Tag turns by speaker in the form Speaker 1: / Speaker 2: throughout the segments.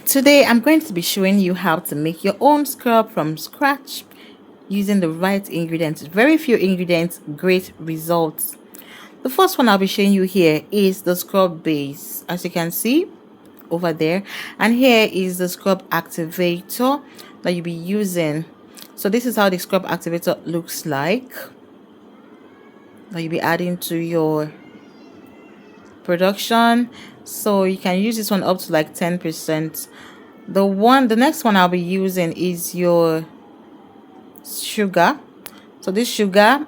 Speaker 1: Today I'm going to be showing you how to make your own scrub from scratch using the right ingredients. Very few ingredients, great results. The first one I'll be showing you here is the scrub base, as you can see over there, and here is the scrub activator that you'll be using. So this is how the scrub activator looks like, that you'll be adding to your production. So you can use this one up to like 10%. The next one I'll be using is your sugar. So this sugar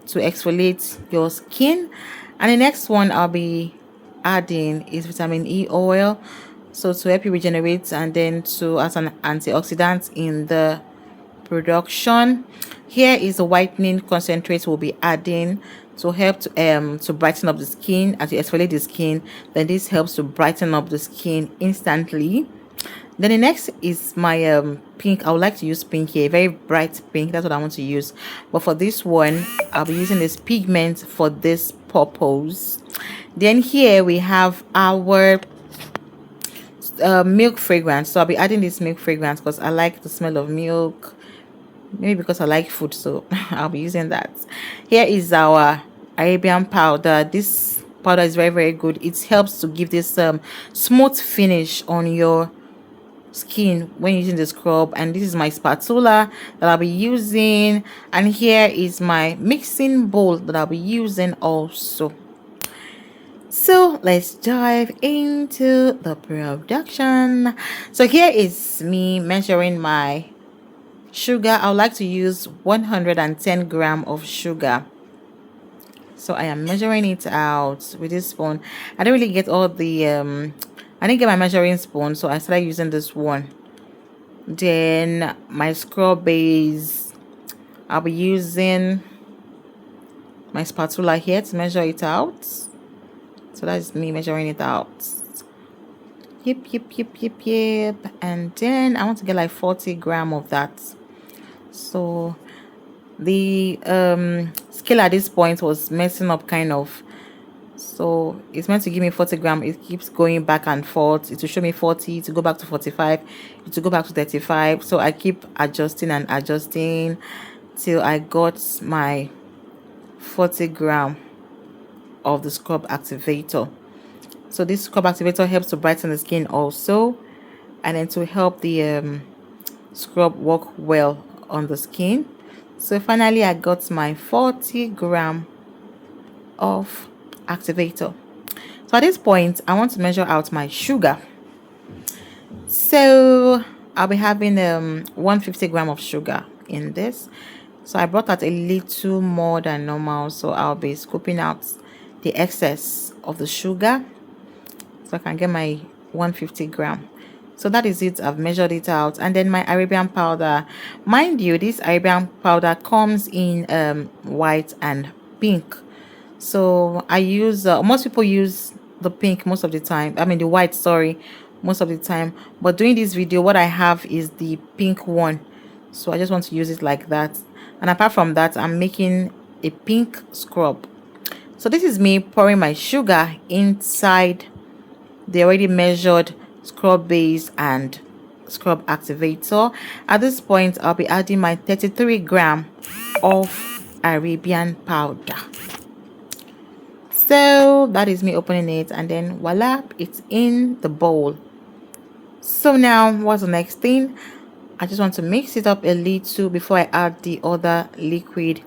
Speaker 1: to exfoliate your skin, and the next one I'll be adding is vitamin E oil, so to help you regenerate and then to as an antioxidant in the production. Here is the whitening concentrate we'll be adding to help to brighten up the skin and to exfoliate the skin. Then this helps to brighten up the skin instantly. Then the next is my pink. I would like to use pink here, very bright pink. That's what I want to use. But for this one, I'll be using this pigment for this purpose. Then here we have our milk fragrance. So I'll be adding this milk fragrance because I like the smell of milk. Maybe because I like food, so I'll be using that. Here is our Arabian powder. This powder is very good. It helps to give this smooth finish on your skin when using the scrub. And this is my spatula that I'll be using, and here is my mixing bowl that I'll be using also. So let's dive into the production. So here is me measuring my sugar. I would like to use 110 gram of sugar. So I am measuring it out with this spoon. I don't really get all the I didn't get my measuring spoon, so I started using this one. Then my scrub base, I'll be using my spatula here to measure it out. So that's me measuring it out. Yep. And then I want to get like 40 gram of that. So the scale at this point was messing up kind of. So it's meant to give me 40 gram. It keeps going back and forth. It will show me 40 to go back to 45, to go back to 35. So I keep adjusting and adjusting till I got my 40 gram of the scrub activator. So this scrub activator helps to brighten the skin also, and then to help the scrub work well on the skin. So finally I got my 40 gram of activator. So at this point I want to measure out my sugar. So I'll be having 150 gram of sugar in this. So I brought out a little more than normal, so I'll be scooping out the excess of the sugar so I can get my 150 gram. So that is it. I've measured it out. And then my Arabian powder, mind you, this Arabian powder comes in white and pink. So I use most people use the pink most of the time, I mean the white, sorry, most of the time. But doing this video, what I have is the pink one, so I just want to use it like that. And apart from that, I'm making a pink scrub. So this is me pouring my sugar inside the already measured scrub base and scrub activator. At this point I'll be adding my 33 gram of Arabian powder. So that is me opening it, and then voila, it's in the bowl. So now what's the next thing? I just want to mix it up a little before I add the other liquid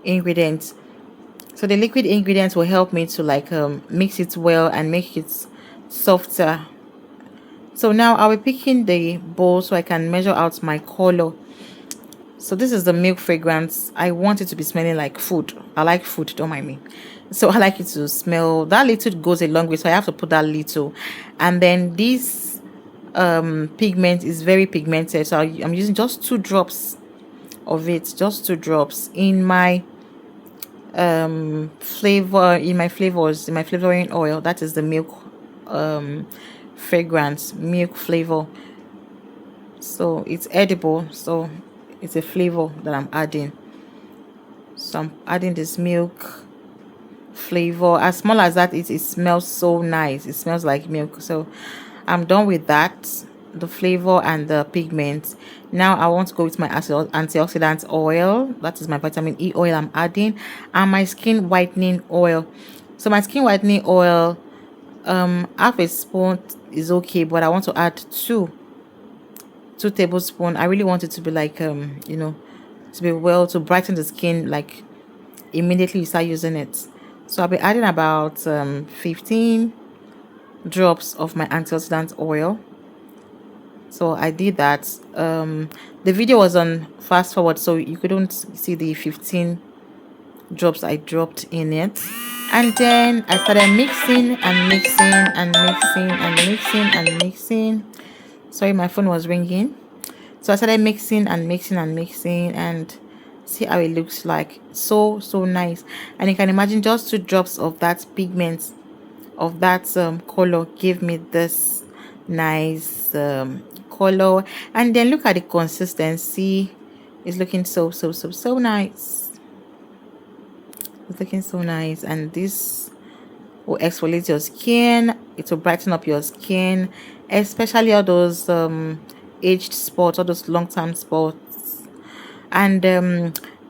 Speaker 1: ingredients. So the liquid ingredients will help me to like mix it well and make it softer. So now I'll be picking the bowl so I can measure out my color. So this is the milk fragrance. I want it to be smelling like food. I like food, don't mind me. So I like it to smell. That little goes a long way, so I have to put that little. And then this pigment is very pigmented, so I'm using just 2 drops of it, just 2 drops in my flavor, in my flavors, in my flavoring oil. That is the milk fragrance, milk flavor. So it's edible, so it's a flavor that I'm adding. So I'm adding this milk flavor. As small as that, it smells so nice. It smells like milk. So I'm done with that. the flavor and the pigment. Now I want to go with my antioxidant oil. That is my vitamin E oil I'm adding, and my skin whitening oil. So my skin whitening oil, half a spoon is okay, but I want to add two tablespoons. I really want it to be like to be well, to brighten the skin like immediately you start using it. So I'll be adding about 15 drops of my antioxidant oil. So I did that. The video was on fast forward, so you couldn't see the 15 drops I dropped in it. And then I started mixing and mixing and mixing and mixing and mixing. Sorry, my phone was ringing. So I started mixing and mixing and mixing, and see how it looks like. So nice. And you can imagine just 2 drops of that pigment, of that color, gave me this nice color. And then look at the consistency. It's looking so nice. It's looking so nice. And this will exfoliate your skin. It will brighten up your skin, especially all those aged spots, all those long-term spots. And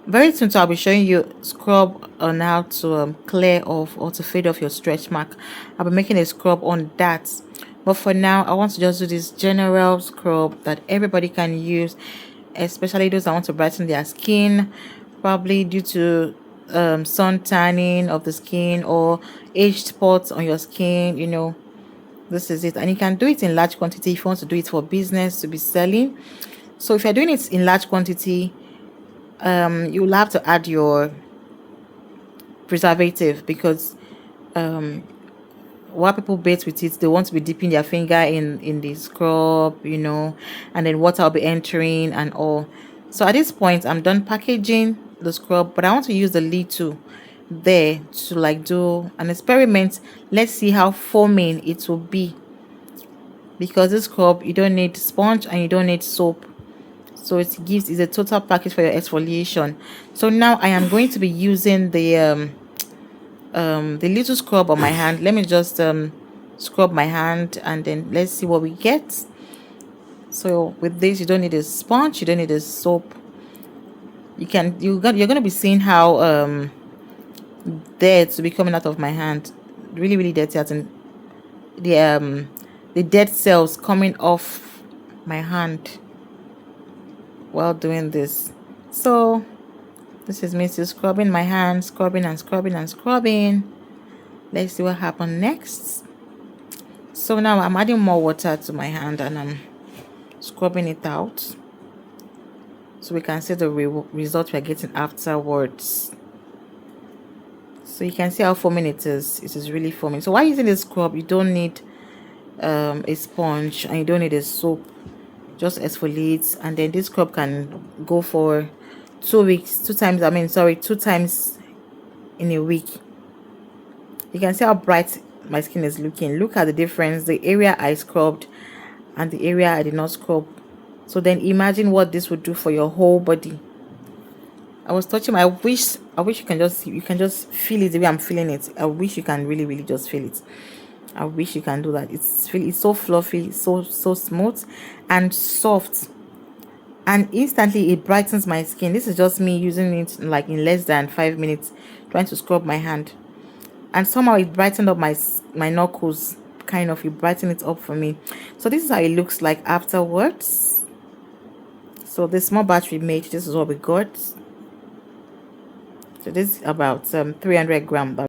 Speaker 1: very soon, so I'll be showing you scrub on how to clear off or to fade off your stretch mark. I'll be making a scrub on that, but for now I want to just do this general scrub that everybody can use, especially those that want to brighten their skin, probably due to sun tanning of the skin or aged spots on your skin. This is it. And you can do it in large quantity if you want to do it for business to be selling. So if you're doing it in large quantity, you'll have to add your preservative, because what people bait with it, they want to be dipping their finger in the scrub, and then water will be entering and all. So at this point I'm done packaging the scrub, but I want to use the lid too there to like do an experiment. Let's see how foaming it will be, because this scrub, you don't need sponge and you don't need soap, so is a total package for your exfoliation. So now I am going to be using the little scrub on my hand. Let me just scrub my hand, and then let's see what we get. So with this, you don't need a sponge, you don't need a soap. You're gonna be seeing how dirt to be coming out of my hand, really dirty, as in the dead cells coming off my hand while doing this. So this is me still scrubbing my hand, scrubbing and scrubbing and scrubbing. Let's see what happens next. So now I'm adding more water to my hand and I'm scrubbing it out, so we can see the result we're getting afterwards. So you can see how foaming it is. It is really foaming. So while using this scrub, you don't need a sponge and you don't need a soap. Just exfoliate, and then this scrub can go for 2 weeks, 2 times in a week. You can see how bright my skin is looking. Look at the difference, the area I scrubbed and the area I did not scrub. So then imagine what this would do for your whole body. I was touching. I wish you can just feel it the way I'm feeling it. I wish you can really just feel it. I wish you can do that. It's so fluffy, so smooth and soft, and instantly it brightens my skin. This is just me using it like in less than 5 minutes, trying to scrub my hand, and somehow it brightened up my knuckles. Kind of, it brightened it up for me. So this is how it looks like afterwards. So the small batch we made, this is what we got. So this is about 300 grams.